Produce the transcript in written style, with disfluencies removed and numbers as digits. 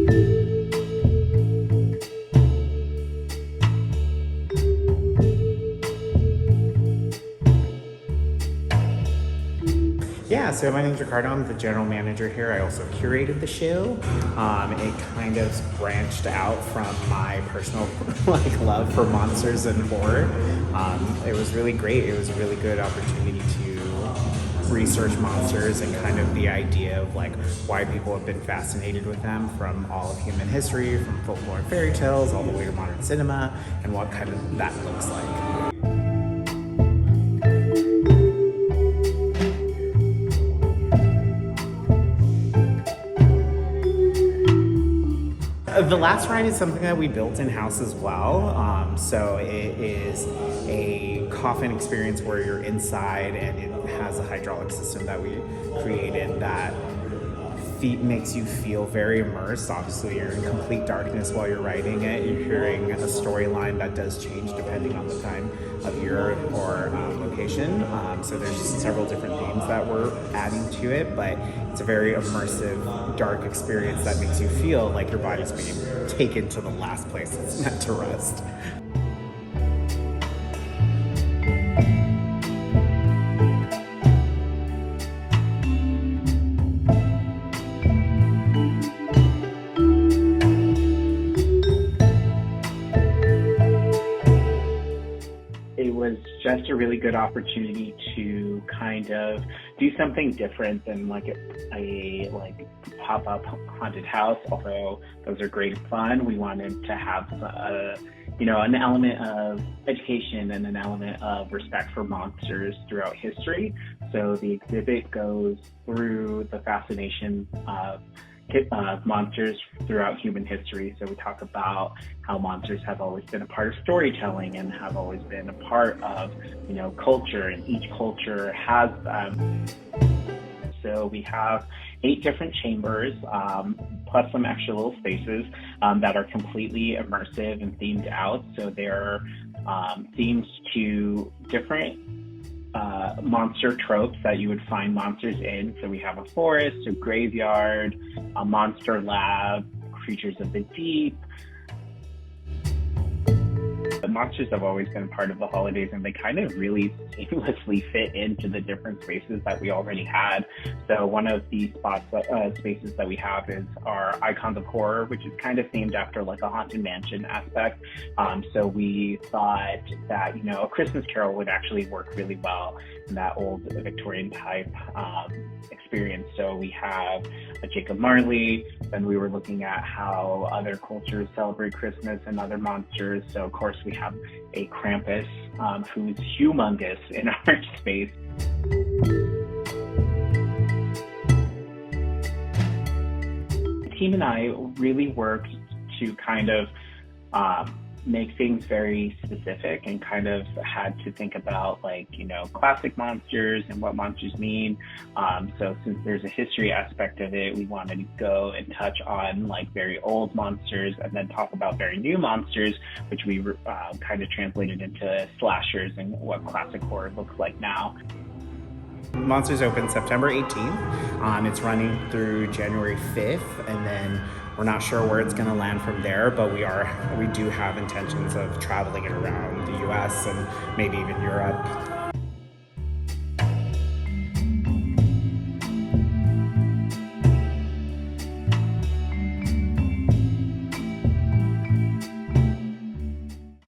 Yeah, so my name's Ricardo. I'm the general manager here. I also curated the show. It kind of branched out from my personal love for monsters and horror. It was really great. It was a really good opportunity to research monsters and kind of the idea of why people have been fascinated with them from all of human history, from folklore and fairy tales all the way to modern cinema, and what kind of that looks like. The last ride is something that we built in-house as well. So it is a coffin experience where you're inside, and it has a hydraulic system that we created that makes you feel very immersed. Obviously, you're in complete darkness while you're riding it. You're hearing a storyline that does change depending on the time of year or location. So there's several different themes that we're adding to it, but it's a very immersive, dark experience that makes you feel like your body's being taken to the last place it's meant to rest. It was just a really good opportunity to kind of do something different than a pop-up haunted house. Although those are great fun, we wanted to have an element of education and an element of respect for monsters throughout history. So the exhibit goes through the fascination of monsters throughout human history. So we talk about how monsters have always been a part of storytelling and have always been a part of, culture, and each culture has them. So we have 8 different chambers, plus some extra little spaces that are completely immersive and themed out. So they're themed to different monster tropes that you would find monsters in. So we have a forest, a graveyard, a monster lab, creatures of the deep. The monsters have always been part of the holidays, and they kind of really seamlessly fit into the different spaces that we already had. So one of the spaces that we have is our Icons of Horror, which is kind of themed after a Haunted Mansion aspect. So we thought that, A Christmas Carol would actually work really well in that old Victorian type experience. So we have a Jacob Marley, and we were looking at how other cultures celebrate Christmas and other monsters. So of course we have a Krampus, who's humongous in our space. The team and I really worked to kind of make things very specific, and kind of had to think about classic monsters and what monsters mean. So since there's a history aspect of it, we wanted to go and touch on very old monsters, and then talk about very new monsters, which we kind of translated into slashers and what classic horror looks like now. Monsters open September 18th. It's running through January 5th, and then we're not sure where it's going to land from there, but we do have intentions of traveling it around the US and maybe even Europe.